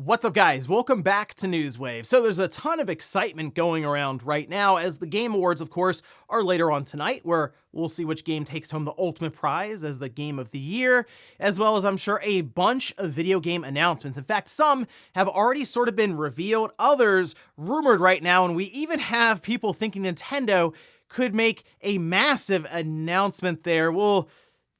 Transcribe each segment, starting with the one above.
What's up, guys? Welcome back to Newswave. So there's a ton of excitement going around right now as the Game Awards, of course, are later on tonight, where we'll see which game takes home the ultimate prize as the Game of the Year, as well as, I'm sure, a bunch of video game announcements. In fact, some have already sort of been revealed, others rumored right now, and we even have people thinking Nintendo could make a massive announcement there. We'll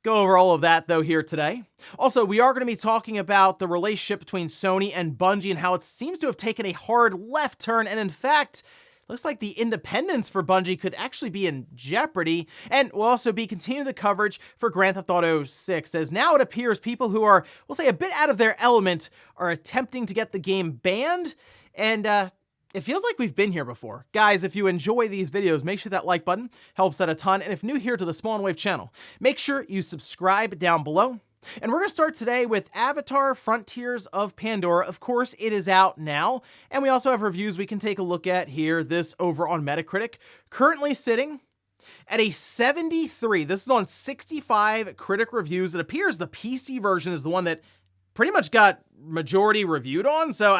go over all of that, though, here today. Also, we are going to be talking about the relationship between Sony and Bungie and how it seems to have taken a hard left turn, and in fact, looks like the independence for Bungie could actually be in jeopardy. And we'll also be continuing the coverage for Grand Theft Auto 6, as now it appears people who are, we'll say, a bit out of their element are attempting to get the game banned, and it feels like we've been here before. Guys, if you enjoy these videos, make sure that like button helps out a ton. And if new here to the Small and Wave channel, make sure you subscribe down below. And we're going to start today with Avatar: Frontiers of Pandora. Of course, it is out now. And we also have reviews we can take a look at here. This over on Metacritic, currently sitting at a 73. This is on 65 critic reviews. It appears the PC version is the one that pretty much got majority reviewed on. So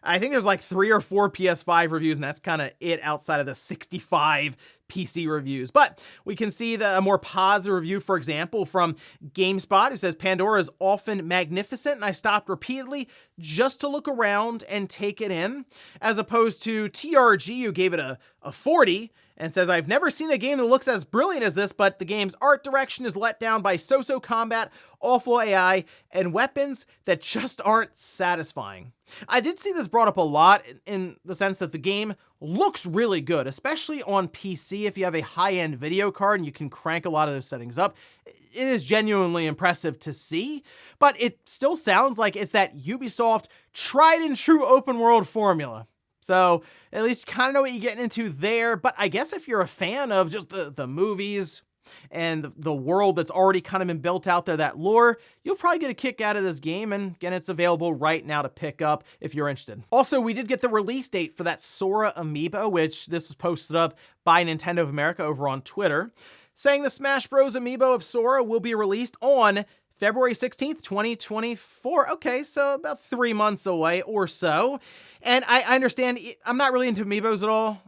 I think there's like 3 or 4 PS5 reviews, and that's kind of it outside of the 65 PC reviews. But we can see a more positive review, for example, from GameSpot, who says, Pandora is often magnificent, and I stopped repeatedly just to look around and take it in, as opposed to TRG, who gave it a 40, and says, I've never seen a game that looks as brilliant as this, but the game's art direction is let down by so-so combat, awful AI, and weapons that just aren't satisfying. I did see this brought up a lot in the sense that the game looks really good, especially on PC. If you have a high-end video card and you can crank a lot of those settings up, it is genuinely impressive to see, but it still sounds like it's that Ubisoft tried and true open world formula. So at least kind of know what you're getting into there. But I guess if you're a fan of just the movies and the world that's already kind of been built out there, that lore, you'll probably get a kick out of this game. And again, it's available right now to pick up if you're interested. Also, we did get the release date for that Sora Amiibo, which this was posted up by Nintendo of America over on Twitter, saying the Smash Bros. Amiibo of Sora will be released on February 16th, 2024. Okay, so about 3 months away or so. And I understand, I'm not really into Amiibos at all.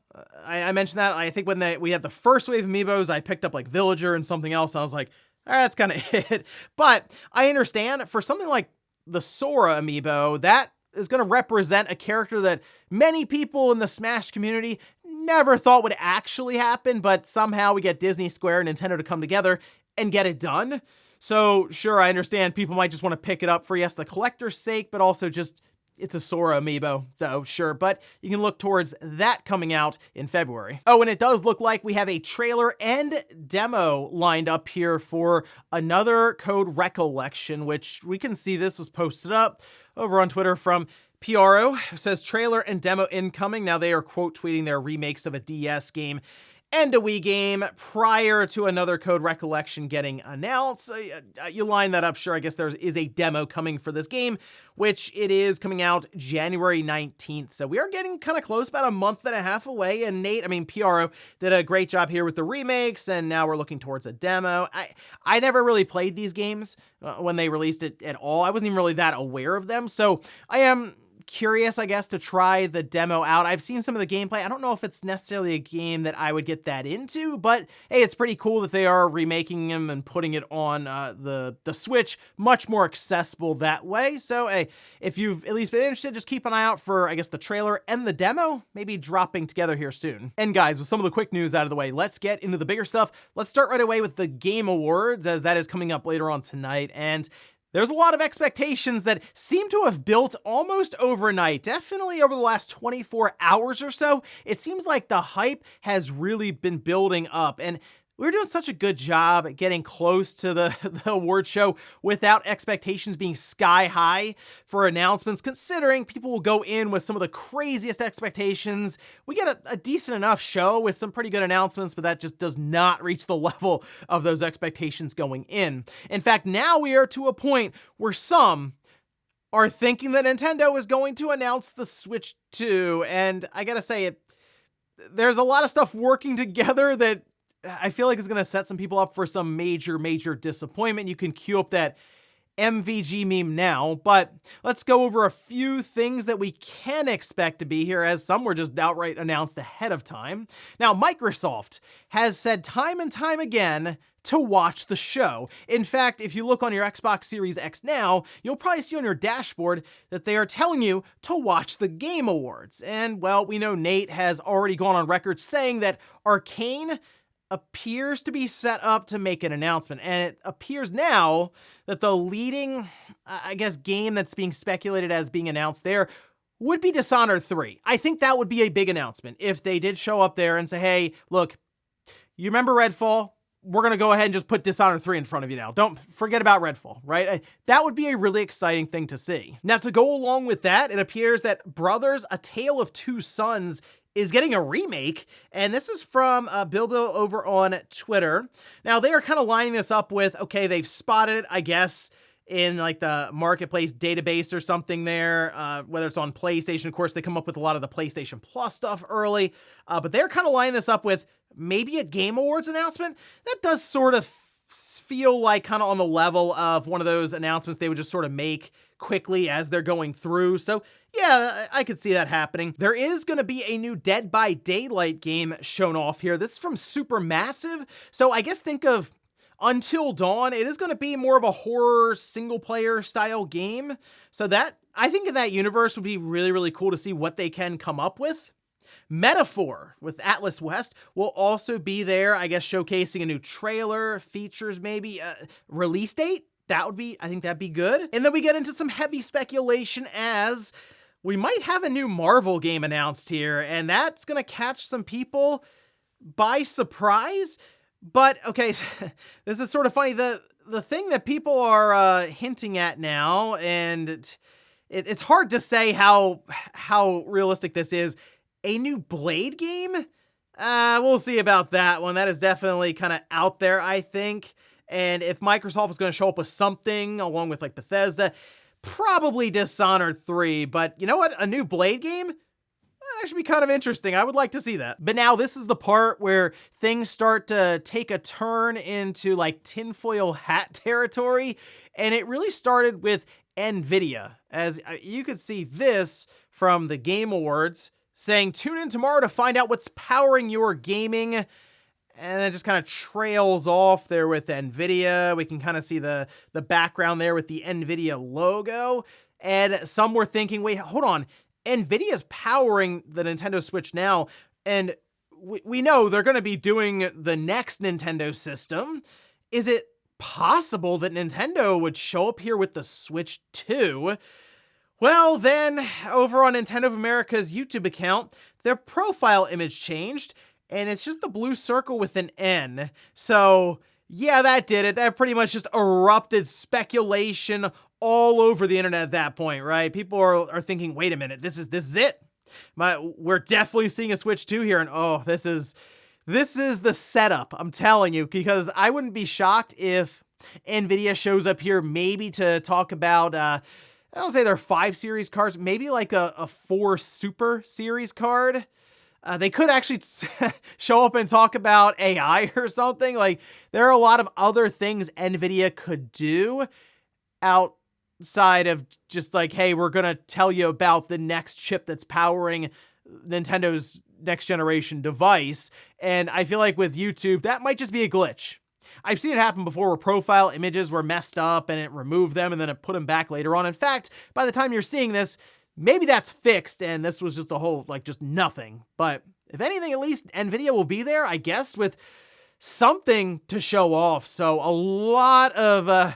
I mentioned that. I think when we had the first wave of Amiibos, I picked up like Villager and something else. And I was like, all right, that's kind of it. But I understand for something like the Sora Amiibo, that is going to represent a character that many people in the Smash community never thought would actually happen. But somehow we get Disney, Square, and Nintendo to come together and get it done. So sure, I understand people might just want to pick it up for, yes, the collector's sake, but also just it's a Sora Amiibo, so sure. But you can look towards that coming out in February. Oh, and it does look like we have a trailer and demo lined up here for another code Recollection, which we can see this was posted up over on Twitter from PRO. It says trailer and demo incoming. Now they are quote tweeting their remakes of a DS game and a Wii game prior to another code Recollection getting announced. You line that up, sure, I guess there is a demo coming for this game, which it is coming out January 19th. So we are getting kind of close, about a month and a half away. And PRO did a great job here with the remakes, and now we're looking towards a demo. I never really played these games when they released it at all. I wasn't even really that aware of them. So I am curious, I guess, to try the demo out. I've seen some of the gameplay. I don't know if it's necessarily a game that I would get that into, but hey, it's pretty cool that they are remaking them and putting it on the Switch, much more accessible that way. So hey, if you've at least been interested, just keep an eye out for, I guess, the trailer and the demo, maybe dropping together here soon. And guys, with some of the quick news out of the way, let's get into the bigger stuff. Let's start right away with the Game Awards, as that is coming up later on tonight. And there's a lot of expectations that seem to have built almost overnight, definitely over the last 24 hours or so. It seems like the hype has really been building up, and we're doing such a good job at getting close to the award show without expectations being sky high for announcements, considering people will go in with some of the craziest expectations. We get a decent enough show with some pretty good announcements, but that just does not reach the level of those expectations going in. In fact, now we are to a point where some are thinking that Nintendo is going to announce the Switch 2, and I gotta say, there's a lot of stuff working together that I feel like it's going to set some people up for some major disappointment. You can queue up that MVG meme now, but let's go over a few things that we can expect to be here, as some were just outright announced ahead of time. Now, Microsoft has said time and time again to watch the show. In fact, if you look on your Xbox Series X now, you'll probably see on your dashboard that they are telling you to watch the Game Awards. And, well, we know Nate has already gone on record saying that Arcane appears to be set up to make an announcement, and it appears now that the leading, I guess, game that's being speculated as being announced there would be Dishonored 3. I think that would be a big announcement if they did show up there and say, hey, look, you remember Redfall? We're going to go ahead and just put Dishonored 3 in front of you now. Don't forget about Redfall, right? That would be a really exciting thing to see. Now, to go along with that, it appears that Brothers: A Tale of Two Sons is getting a remake, and this is from Bilbo over on Twitter. Now, they are kind of lining this up with, okay, they've spotted it, I guess, in like the marketplace database or something there, whether it's on PlayStation. Of course, they come up with a lot of the PlayStation Plus stuff early, but they're kind of lining this up with maybe a Game Awards announcement. That does sort of feel like kind of on the level of one of those announcements they would just sort of make quickly as they're going through. So yeah, I could see that happening. There is going to be a new Dead by Daylight game shown off here. This is from Supermassive. So I guess think of Until Dawn. It is going to be more of a horror single player style game. So that, I think in that universe would be really, really cool to see what they can come up with. Metaphor with Atlas West will also be there, I guess, showcasing a new trailer, features maybe, release date. That would be, I think that'd be good. And then we get into some heavy speculation as we might have a new Marvel game announced here, and that's gonna catch some people by surprise. But okay, this is sort of funny. The thing that people are hinting at now, and it's hard to say how realistic this is. A new Blade game? We'll see about that one. That is definitely kind of out there, I think. And if Microsoft is going to show up with something along with like Bethesda, probably Dishonored 3. But you know what? A new Blade game? That should be kind of interesting. I would like to see that. But now this is the part where things start to take a turn into like tinfoil hat territory. And it really started with NVIDIA. As you could see this from the Game Awards, saying, tune in tomorrow to find out what's powering your gaming. And it just kind of trails off there with NVIDIA. We can kind of see the background there with the NVIDIA logo. And some were thinking, wait, hold on. NVIDIA's powering the Nintendo Switch now. And we know they're going to be doing the next Nintendo system. Is it possible that Nintendo would show up here with the Switch 2? Well, then, over on Nintendo of America's YouTube account, their profile image changed, and it's just the blue circle with an N. So, yeah, that did it. That pretty much just erupted speculation all over the internet at that point, right? People are thinking, wait a minute, this is it? We're definitely seeing a Switch 2 here, and oh, this is the setup, I'm telling you, because I wouldn't be shocked if NVIDIA shows up here maybe to talk about, I don't say they're 5 series cards, maybe like a 4 Super series card. They could actually show up and talk about AI or something. Like, there are a lot of other things NVIDIA could do outside of just like, hey, we're going to tell you about the next chip that's powering Nintendo's next generation device. And I feel like with YouTube, that might just be a glitch. I've seen it happen before where profile images were messed up and it removed them and then it put them back later on. In fact, by the time you're seeing this, maybe that's fixed and this was just a whole, like, just nothing. But if anything, at least NVIDIA will be there, I guess, with something to show off. So a lot of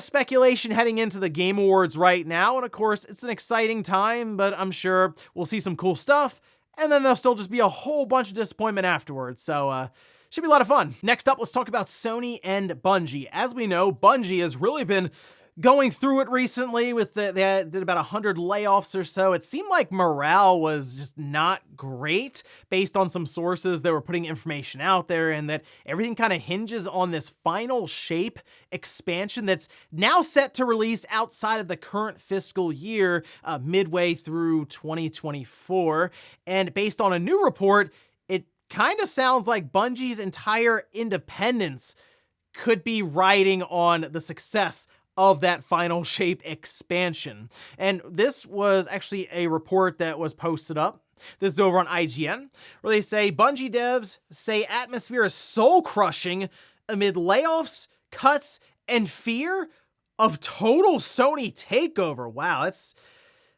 speculation heading into the Game Awards right now. And of course, it's an exciting time, but I'm sure we'll see some cool stuff. And then there'll still just be a whole bunch of disappointment afterwards. So, should be a lot of fun. Next up, let's talk about Sony and Bungie. As we know, Bungie has really been going through it recently with they did about 100 layoffs or so. It seemed like morale was just not great based on some sources that were putting information out there, and that everything kind of hinges on this Final Shape expansion that's now set to release outside of the current fiscal year, midway through 2024. And based on a new report, it kind of sounds like Bungie's entire independence could be riding on the success of that Final Shape expansion. And this was actually a report that was posted up. This is over on IGN, where they say Bungie devs say atmosphere is soul-crushing amid layoffs, cuts, and fear of total Sony takeover. Wow,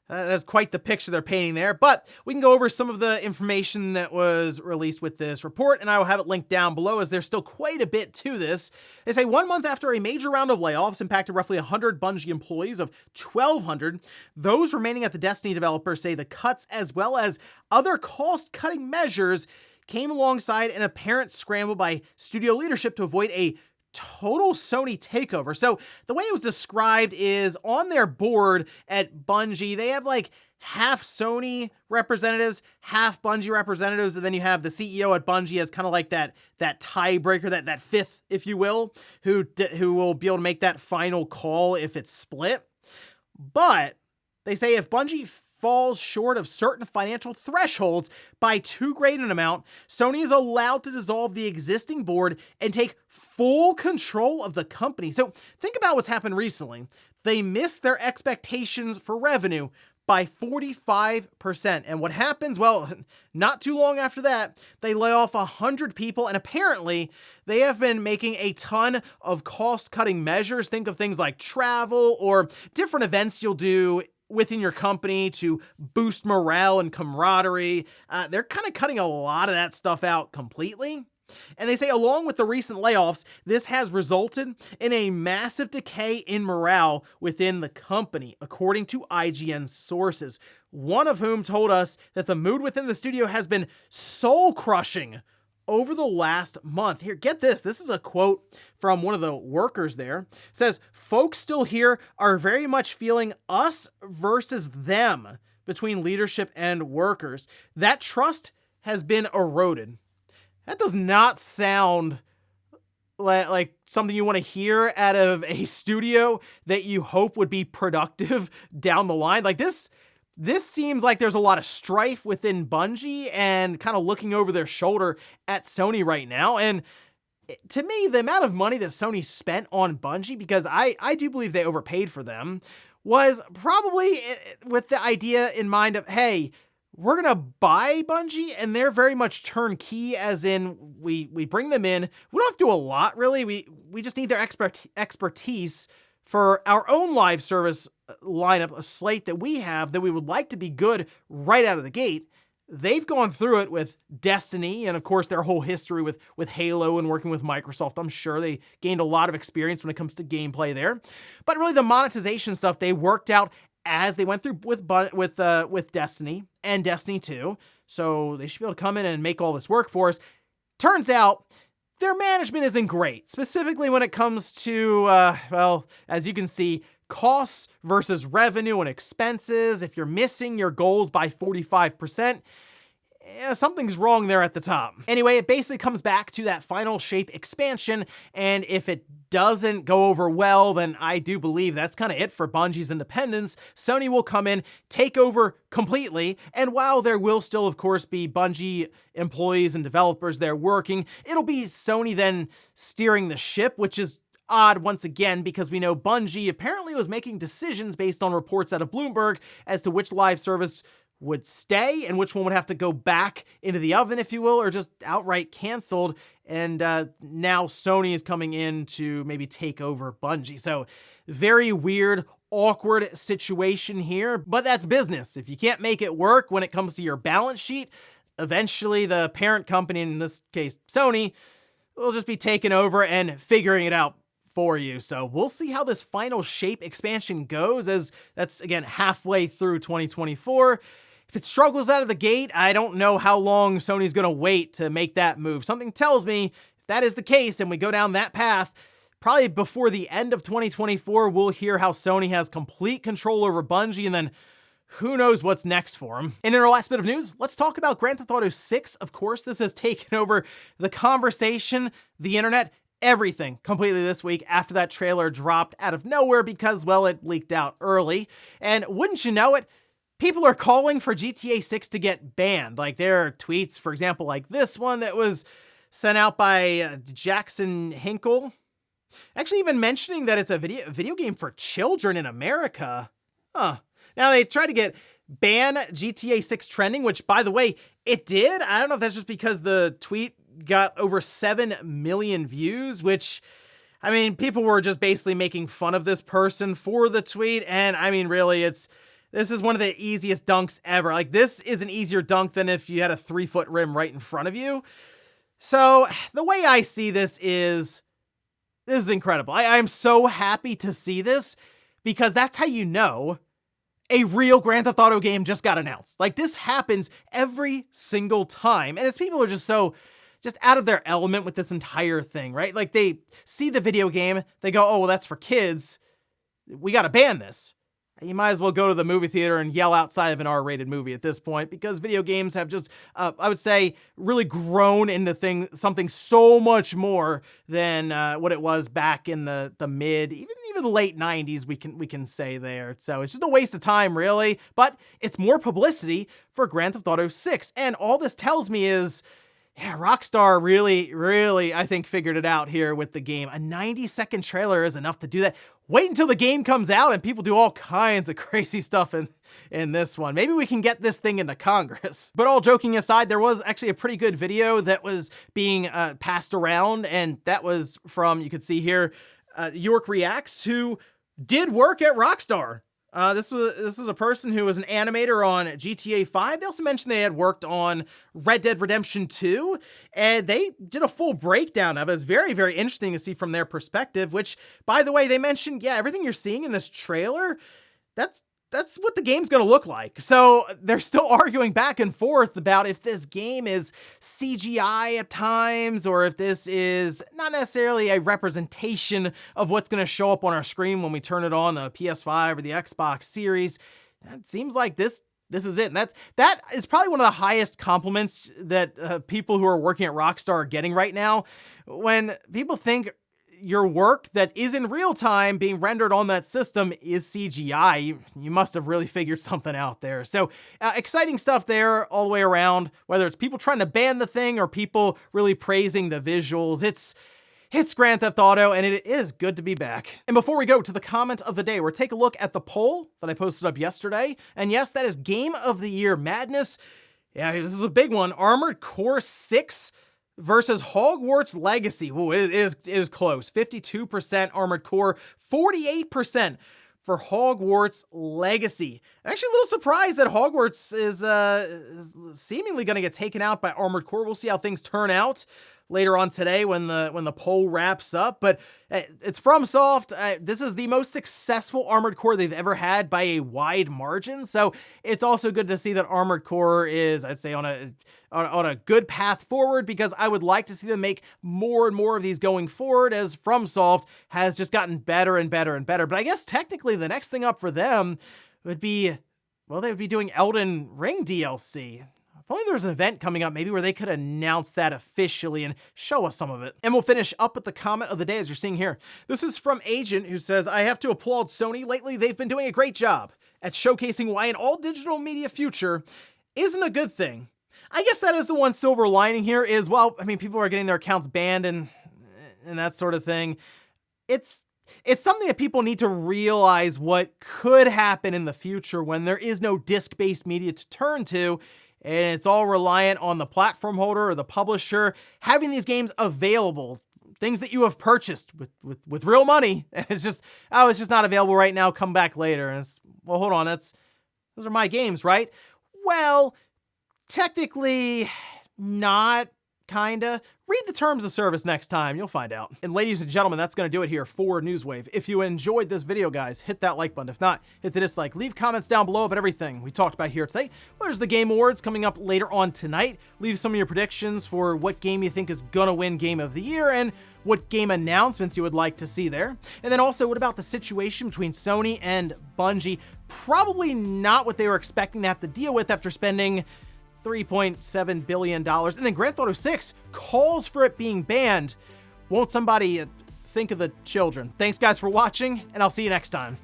that's quite the picture they're painting there, but we can go over some of the information that was released with this report, and I will have it linked down below as there's still quite a bit to this. They say 1 month after a major round of layoffs impacted roughly 100 Bungie employees of 1,200, those remaining at the Destiny developer say the cuts as well as other cost-cutting measures came alongside an apparent scramble by studio leadership to avoid a total Sony takeover. So the way it was described is on their board at Bungie, they have like half Sony representatives, half Bungie representatives, and then you have the CEO at Bungie as kind of like that tiebreaker, that fifth, if you will, who will be able to make that final call if it's split. But they say if Bungie falls short of certain financial thresholds by too great an amount, Sony is allowed to dissolve the existing board and take full control of the company. So think about what's happened recently. They missed their expectations for revenue by 45%. And what happens? Well, not too long after that, they lay off 100 people, and apparently they have been making a ton of cost-cutting measures. Think of things like travel or different events you'll do within your company to boost morale and camaraderie. They're kind of cutting a lot of that stuff out completely. And they say along with the recent layoffs, this has resulted in a massive decay in morale within the company, according to IGN sources, one of whom told us that the mood within the studio has been soul-crushing over the last month. Here, get this. This is a quote from one of the workers there. It says, folks still here are very much feeling us versus them between leadership and workers. That trust has been eroded. That does not sound like something you want to hear out of a studio that you hope would be productive down the line. Like this seems like there's a lot of strife within Bungie and kind of looking over their shoulder at Sony right now. And to me, the amount of money that Sony spent on Bungie, because I do believe they overpaid for them, was probably with the idea in mind of, hey, we're going to buy Bungie, and they're very much turnkey, as in we bring them in. We don't have to do a lot, really. We just need their expertise for our own live service lineup, a slate that we have that we would like to be good right out of the gate. They've gone through it with Destiny and, of course, their whole history with Halo and working with Microsoft. I'm sure they gained a lot of experience when it comes to gameplay there. But really, the monetization stuff they worked out as they went through with Destiny and Destiny 2. So they should be able to come in and make all this work for us. Turns out their management isn't great, specifically when it comes to, well, as you can see, costs versus revenue and expenses. If you're missing your goals by 45%, something's wrong there at the top. Anyway, it basically comes back to that Final Shape expansion, and if it doesn't go over well, then I do believe that's kind of it for Bungie's independence. Sony will come in, take over completely, and while there will still, of course, be Bungie employees and developers there working, it'll be Sony then steering the ship, which is odd once again, because we know Bungie apparently was making decisions based on reports out of Bloomberg as to which live service would stay and which one would have to go back into the oven, if you will, or just outright canceled. And now Sony is coming in to maybe take over Bungie. So very weird, awkward situation here, but that's business. If you can't make it work when it comes to your balance sheet, eventually the parent company, in this case Sony, will just be taking over and figuring it out for you. So we'll see how this Final Shape expansion goes, as that's, again, halfway through 2024. If it struggles out of the gate, I don't know how long Sony's going to wait to make that move. Something tells me if that is the case and we go down that path, probably before the end of 2024, we'll hear how Sony has complete control over Bungie, and then who knows what's next for them. And in our last bit of news, let's talk about Grand Theft Auto 6. Of course, this has taken over the conversation, the internet, everything completely this week after that trailer dropped out of nowhere because, well, it leaked out early. And wouldn't you know it, people are calling for GTA 6 to get banned. Like, there are tweets, for example, like this one that was sent out by Jackson Hinkle. Actually even mentioning that it's a video game for children in America. Huh. Now they tried to get ban GTA 6 trending, which by the way, it did. I don't know if that's just because the tweet got over 7 million views, which, I mean, people were just basically making fun of this person for the tweet. And I mean, really, this is one of the easiest dunks ever. Like, this is an easier dunk than if you had a 3-foot rim right in front of you. So the way I see this is incredible. I'm so happy to see this because that's how you know a real Grand Theft Auto game just got announced. Like, this happens every single time. And it's people who are just out of their element with this entire thing, right? Like, they see the video game, they go, oh, well, that's for kids. We got to ban this. You might as well go to the movie theater and yell outside of an R-rated movie at this point, because video games have just, I would say, really grown into something so much more than what it was back in the mid, even late 90s, we can say there. So it's just a waste of time, really. But it's more publicity for Grand Theft Auto 6. And all this tells me is, yeah, Rockstar really, I think, figured it out here with the game. A 90-second trailer is enough to do that. Wait until the game comes out and people do all kinds of crazy stuff in this one. Maybe we can get this thing into Congress. But all joking aside, there was actually a pretty good video that was being passed around, and that was from, you could see here, York Reacts, who did work at Rockstar. This was a person who was an animator on GTA 5. They also mentioned they had worked on Red Dead Redemption 2, and they did a full breakdown of it. It's very, very interesting to see from their perspective, which, by the way, they mentioned, yeah, everything you're seeing in this trailer, that's what the game's gonna look like. So they're still arguing back and forth about if this game is CGI at times, or if this is not necessarily a representation of what's gonna show up on our screen when we turn it on the PS5 or the Xbox Series. It seems like this is it. And that is probably one of the highest compliments that people who are working at Rockstar are getting right now. When people think your work that is in real time being rendered on that system is CGI, you must have really figured something out there. So exciting stuff there all the way around, whether it's people trying to ban the thing or people really praising the visuals. It's Grand Theft Auto, and it is good to be back. And before we go to the comment of the day, we'll take a look at the poll that I posted up yesterday. And yes, that is Game of the Year madness. Yeah, this is a big one. Armored Core 6 versus Hogwarts Legacy. Ooh, it is close. 52% Armored Core, 48% for Hogwarts Legacy. I'm actually a little surprised that Hogwarts is seemingly going to get taken out by Armored Core. We'll see how things turn out later on today when the poll wraps up, but it's FromSoft. This is the most successful Armored Core they've ever had by a wide margin, so it's also good to see that Armored Core is, I'd say, on a good path forward, because I would like to see them make more and more of these going forward, as FromSoft has just gotten better and better and better. But I guess technically the next thing up for them would be, well, they would be doing Elden Ring DLC. If only there was an event coming up maybe where they could announce that officially and show us some of it. And we'll finish up with the comment of the day, as you're seeing here. This is from Agent, who says, I have to applaud Sony. Lately, they've been doing a great job at showcasing why an all-digital media future isn't a good thing. I guess that is the one silver lining here is, well, I mean, people are getting their accounts banned and that sort of thing. It's something that people need to realize what could happen in the future when there is no disc-based media to turn to, and it's all reliant on the platform holder or the publisher having these games available, things that you have purchased with real money. And it's just, oh, it's just not available right now, come back later. And it's, well, hold on, those are my games, right? Well, technically not, kinda. Read the terms of service next time, you'll find out. And ladies and gentlemen, that's gonna do it here for Newswave. If you enjoyed this video, guys, hit that like button. If not, hit the dislike. Leave comments down below about everything we talked about here today. Well, there's the Game Awards coming up later on tonight. Leave some of your predictions for what game you think is gonna win Game of the Year and what game announcements you would like to see there. And then also, what about the situation between Sony and Bungie? Probably not what they were expecting to have to deal with after spending $3.7 billion. And then Grand Theft Auto 6 calls for it being banned. Won't somebody think of the children? Thanks, guys, for watching, and I'll see you next time.